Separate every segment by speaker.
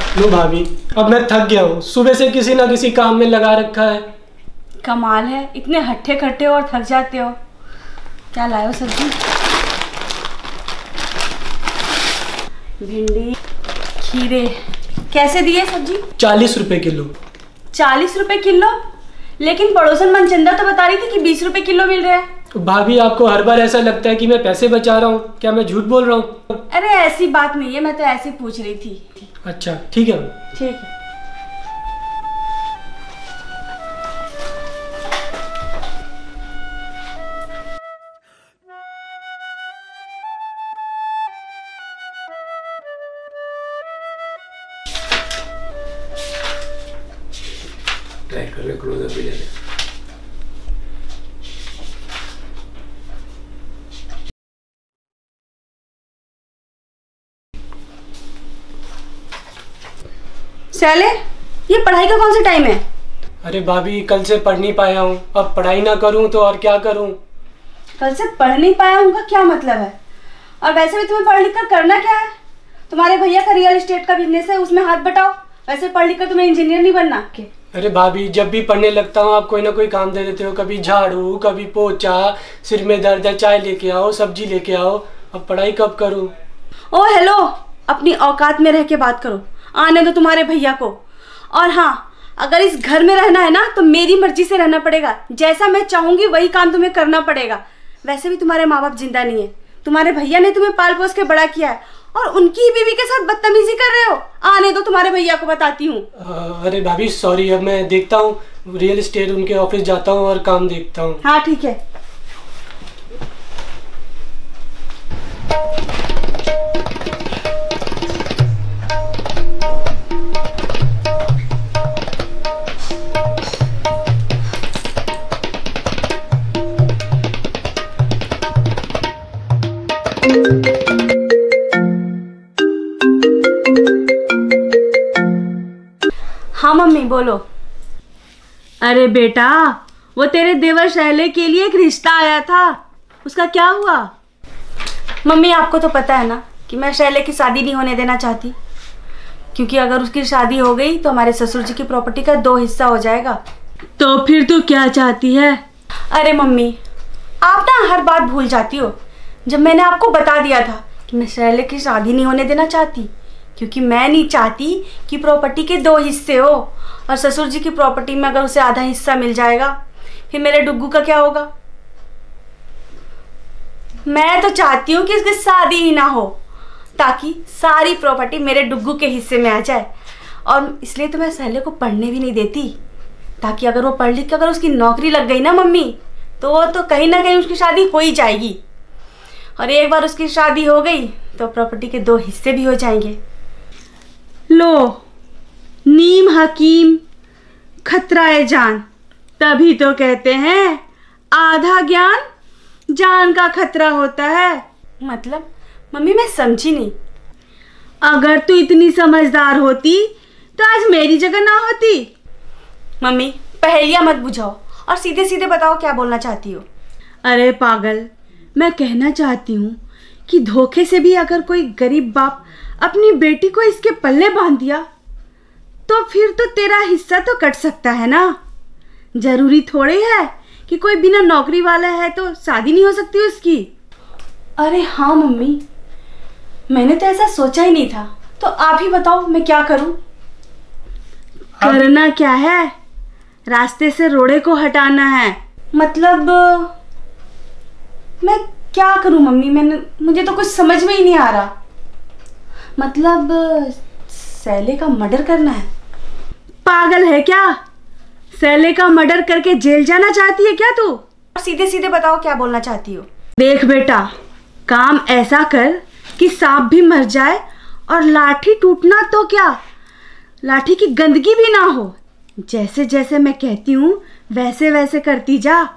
Speaker 1: लो भाभी, अब मैं थक गया हूँ, सुबह से किसी ना किसी काम में लगा रखा है।
Speaker 2: कमाल है, इतने हट्टे खट्टे और थक जाते हो। क्या लाए हो सब्जी? भिंडी, खीरे। कैसे दिए सब्जी?
Speaker 1: 40 रुपए किलो।
Speaker 2: 40 रुपए किलो? लेकिन पड़ोसन मनचंदा तो बता रही थी कि 20 रुपए किलो मिल रहा है।
Speaker 1: तो भाभी, आपको हर बार ऐसा लगता है कि मैं पैसे बचा रहा हूँ? क्या मैं झूठ बोल रहा हूँ?
Speaker 2: अरे ऐसी बात नहीं है, मैं तो ऐसे पूछ रही थी।
Speaker 1: अच्छा ठीक है।
Speaker 2: ठीक है।
Speaker 1: ट्राई कर रहे, क्लोजअप भी ले ले।
Speaker 2: शैले, ये पढ़ाई का कौन सा टाइम है?
Speaker 1: अरे भाभी, कल से पढ़ नहीं पाया हूँ, अब पढ़ाई ना करूँ तो और क्या करूँ?
Speaker 2: कल से पढ़ नहीं पाया हूँ का क्या मतलब है? और वैसे भी तुम्हें पढ़ लिख कर करना क्या है? तुम्हारे भैया का रियल एस्टेट का बिजनेस है, उसमें हाथ बटाओ। वैसे पढ़ लिख कर तुम्हें इंजीनियर नहीं बनना के?
Speaker 1: अरे भाभी, जब भी पढ़ने लगता हूँ आप कोई ना कोई काम दे देते हो, कभी झाड़ू, कभी पोछा, सिर में दर्द है चाय लेके आओ, सब्जी लेके आओ। अब पढ़ाई कब करूँ?
Speaker 2: ओ हेलो, अपनी औकात में रह के बात करो। आने दो तुम्हारे भैया को। और हाँ, अगर इस घर में रहना है ना तो मेरी मर्जी से रहना पड़ेगा। जैसा मैं चाहूंगी वही काम तुम्हें करना पड़ेगा। वैसे भी तुम्हारे माँ बाप जिंदा नहीं है, तुम्हारे भैया ने तुम्हें पाल पोस के बड़ा किया है और उनकी ही बीवी के साथ बदतमीजी कर रहे हो। आने दो तुम्हारे भैया को, बताती हूँ।
Speaker 1: अरे भाभी सॉरी, अब मैं देखता हूँ, रियल एस्टेट उनके ऑफिस जाता हूँ और काम देखता हूँ।
Speaker 2: हाँ ठीक है। हाँ मम्मी बोलो। अरे बेटा, वो तेरे देवर शैले के लिए एक रिश्ता आया था, उसका क्या हुआ? मम्मी आपको तो पता है ना कि मैं शैले की शादी नहीं होने देना चाहती, क्योंकि अगर उसकी शादी हो गई तो हमारे ससुर जी की प्रॉपर्टी का 2 हिस्सा हो जाएगा। तो फिर तू क्या चाहती है? अरे मम्मी, आप ना हर बात भूल जाती हो। जब मैंने आपको बता दिया था कि मैं शैले की शादी नहीं होने देना चाहती, क्योंकि मैं नहीं चाहती कि प्रॉपर्टी के 2 हिस्से हो, और ससुर जी की प्रॉपर्टी में अगर उसे आधा हिस्सा मिल जाएगा फिर मेरे डुग्गू का क्या होगा? मैं तो चाहती हूँ कि उसकी शादी ही ना हो, ताकि सारी प्रॉपर्टी मेरे डुग्गू के हिस्से में आ जाए। और इसलिए तो मैं शैले को पढ़ने भी नहीं देती, ताकि अगर वो पढ़ लिख कर अगर उसकी नौकरी लग गई ना मम्मी, तो वो तो कहीं ना कहीं उसकी शादी हो ही जाएगी। और एक बार उसकी शादी हो गई तो प्रॉपर्टी के 2 हिस्से भी हो जाएंगे। लो, नीम हकीम खतराए जान, तभी तो कहते हैं आधा ज्ञान जान का खतरा होता है। मतलब मम्मी मैं समझी नहीं। अगर तू इतनी समझदार होती तो आज मेरी जगह ना होती। मम्मी पहेलियां मत बुझाओ और सीधे सीधे बताओ क्या बोलना चाहती हो। अरे पागल, मैं कहना चाहती हूँ कि धोखे से भी अगर कोई गरीब बाप अपनी बेटी को इसके पल्ले बांध दिया तो फिर तो तेरा हिस्सा तो कट सकता है ना। जरूरी थोड़ी है कि कोई बिना नौकरी वाला है तो शादी नहीं हो सकती उसकी। अरे हाँ मम्मी, मैंने तो ऐसा सोचा ही नहीं था। तो आप ही बताओ मैं क्या करूं? करना क्या है? रास्ते से रोड़े को हटाना है। मतलब मैं क्या करूं मम्मी? मुझे तो कुछ समझ में ही नहीं आ रहा। मतलब शैले का मर्डर करना है? पागल है क्या? शैले का मर्डर करके जेल जाना चाहती है क्या तू? सीधे सीधे बताओ क्या बोलना चाहती हो। देख बेटा, काम ऐसा कर कि सांप भी मर जाए और लाठी टूटना तो क्या, लाठी की गंदगी भी ना हो। जैसे जैसे मैं कहती हूँ वैसे वैसे करती जा।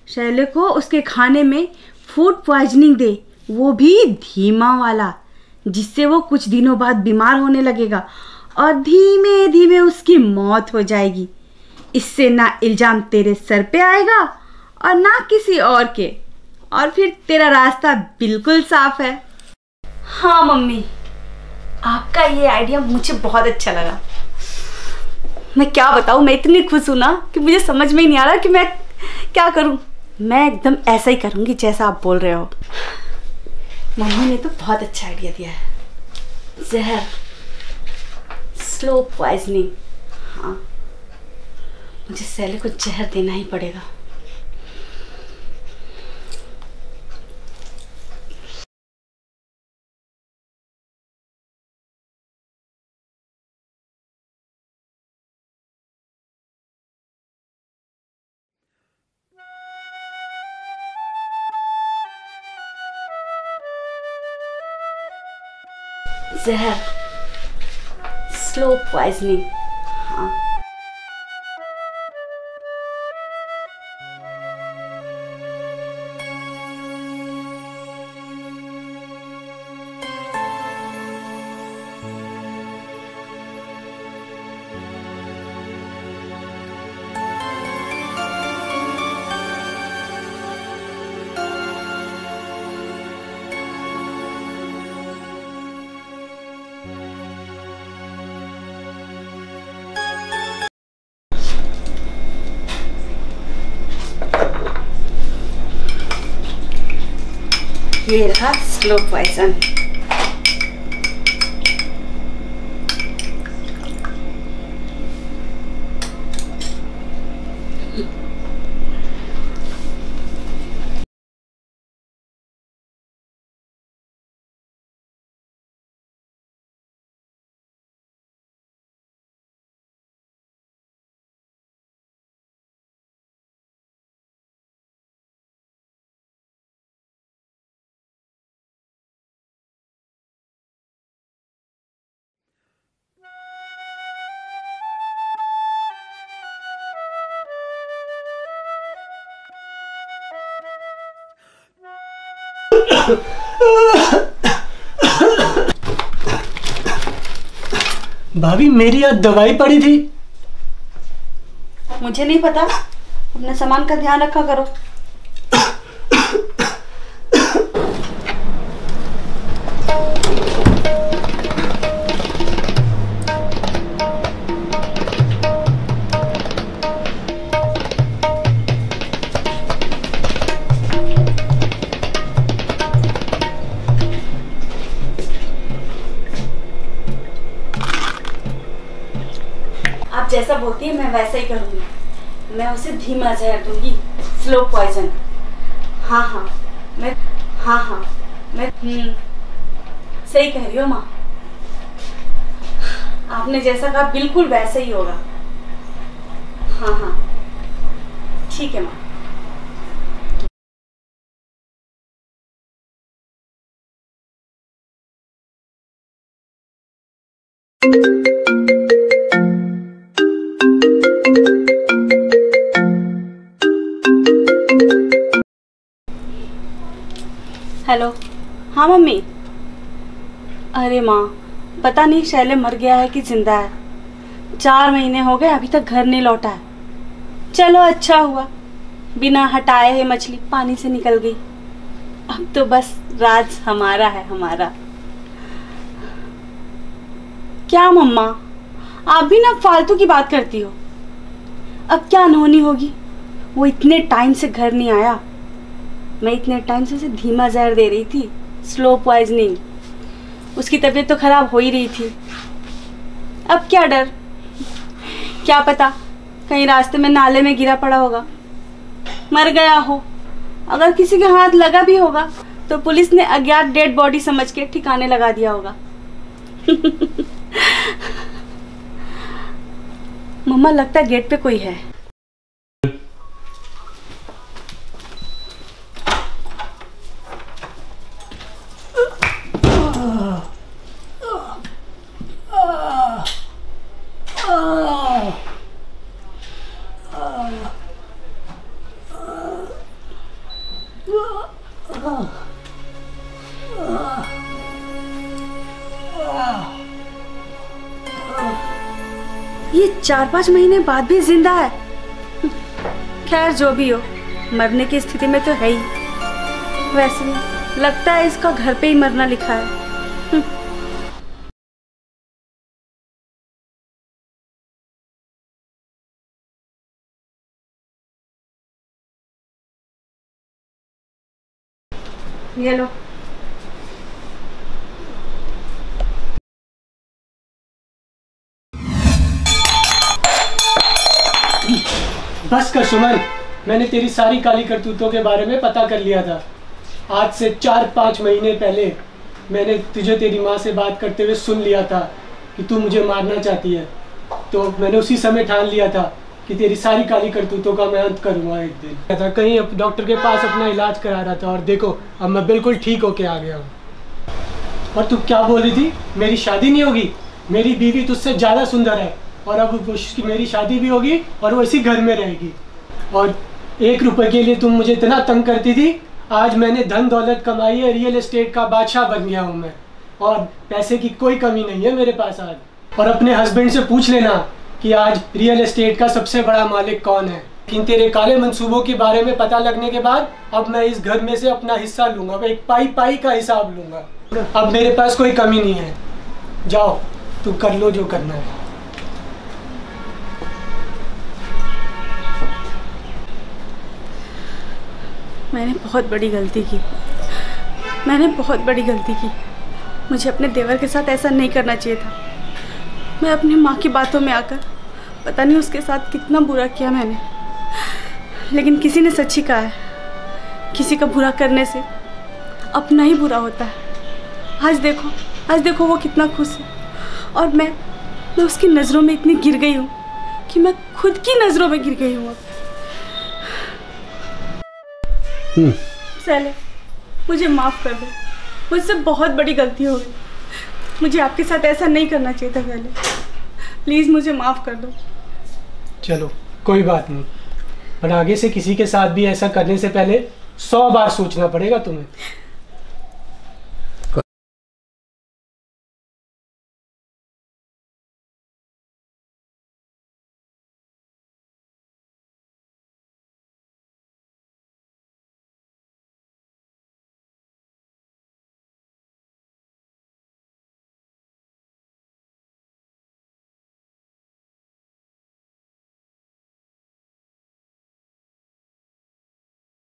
Speaker 2: शैले को उसके खाने में फूड पॉइजनिंग दे, वो भी धीमा वाला, जिससे वो कुछ दिनों बाद बीमार होने लगेगा और धीमे धीमे उसकी मौत हो जाएगी। इससे ना इल्जाम तेरे सर पे आएगा और ना किसी और के, और फिर तेरा रास्ता बिल्कुल साफ है। हाँ मम्मी, आपका ये आइडिया मुझे बहुत अच्छा लगा। मैं क्या बताऊँ, मैं इतनी खुश हूँ ना कि मुझे समझ में ही नहीं आ रहा कि मैं क्या करूँ। मैं एकदम ऐसा ही करूँगी जैसा आप बोल रहे हो। मम्मी ने तो बहुत अच्छा आइडिया दिया है। जहर, स्लो पॉइजनिंग। हाँ, मुझे सैले को जहर देना ही पड़ेगा। जहर, स्लो पॉइजनिंग। हाँ, ये रहा स्लो पॉइजन।
Speaker 1: भाभी मेरी याद दवाई पड़ी थी।
Speaker 2: मुझे नहीं पता, अपने सामान का ध्यान रखा करो। आप जैसा बोलती है मैं वैसा ही करूँगी। मैं उसे धीमा जहर दूंगी, स्लो पॉइजन। हाँ, मैं सही कह रही हो माँ। आपने जैसा कहा बिल्कुल वैसा ही होगा। हाँ, ठीक है माँ। हेलो। हाँ मम्मी। अरे माँ, पता नहीं शैले मर गया है कि जिंदा है। 4 महीने हो गए, अभी तक घर नहीं लौटा है। चलो अच्छा हुआ, बिना हटाए ही मछली पानी से निकल गई। अब तो बस राज हमारा है, हमारा। क्या मम्मा, आप भी ना फालतू की बात करती हो। अब क्या अनहोनी होगी, वो इतने टाइम से घर नहीं आया। मैं इतने टाइम से उसे धीमा जहर दे रही थी, स्लो पॉइजनिंग। उसकी तबीयत तो खराब हो ही रही थी। अब क्या डर, क्या पता कहीं रास्ते में नाले में गिरा पड़ा होगा, मर गया हो। अगर किसी के हाथ लगा भी होगा तो पुलिस ने अज्ञात डेड बॉडी समझ के ठिकाने लगा दिया होगा। मम्मा, लगता है गेट पे कोई है। ये 4-5 महीने बाद भी जिंदा है। खैर जो भी हो, मरने की स्थिति में तो है ही। वैसे लगता है इसका घर पे ही मरना लिखा है। ये लो।
Speaker 1: बस कर सुमन, मैंने तेरी सारी काली करतूतों के बारे में पता कर लिया था। आज से 4-5 महीने पहले मैंने तुझे तेरी माँ से बात करते हुए सुन लिया था कि तू मुझे मारना चाहती है। तो मैंने उसी समय ठान लिया था कि तेरी सारी काली करतूतों का मैं अंत करूँगा एक दिन। था कहीं डॉक्टर के पास अपना इलाज करा रहा था और देखो अब मैं बिल्कुल ठीक होके आ गया हूँ। और तू क्या बोल रही थी, मेरी शादी नहीं होगी? मेरी बीवी तुझसे ज़्यादा सुंदर है और अब मेरी शादी भी होगी और वो इसी घर में रहेगी। और 1 रुपए के लिए तुम मुझे इतना तंग करती थी, आज मैंने धन दौलत कमाई है, रियल एस्टेट का बादशाह बन गया हूँ मैं, और पैसे की कोई कमी नहीं है मेरे पास आज। और अपने हस्बैंड से पूछ लेना कि आज रियल एस्टेट का सबसे बड़ा मालिक कौन है। लेकिन तेरे काले मंसूबों के बारे में पता लगने के बाद अब मैं इस घर में से अपना हिस्सा लूँगा, मैं एक पाई का हिसाब लूँगा। अब मेरे पास कोई कमी नहीं है। जाओ तू कर लो जो करना है।
Speaker 2: मैंने बहुत बड़ी गलती की, मैंने बहुत बड़ी गलती की। मुझे अपने देवर के साथ ऐसा नहीं करना चाहिए था। मैं अपनी माँ की बातों में आकर पता नहीं उसके साथ कितना बुरा किया मैंने। लेकिन किसी ने सच ही कहा है, किसी का बुरा करने से अपना ही बुरा होता है। आज देखो वो कितना खुश है, और मैं उसकी नज़रों में इतनी गिर गई हूँ कि मैं खुद की नज़रों में गिर गई हूँ। सैले, मुझे माफ़ कर दो, मुझसे बहुत बड़ी गलती हो गई। मुझे आपके साथ ऐसा नहीं करना चाहिए था पहले। प्लीज़ मुझे माफ़ कर दो।
Speaker 1: चलो कोई बात नहीं, पर आगे से किसी के साथ भी ऐसा करने से पहले 100 बार सोचना पड़ेगा तुम्हें।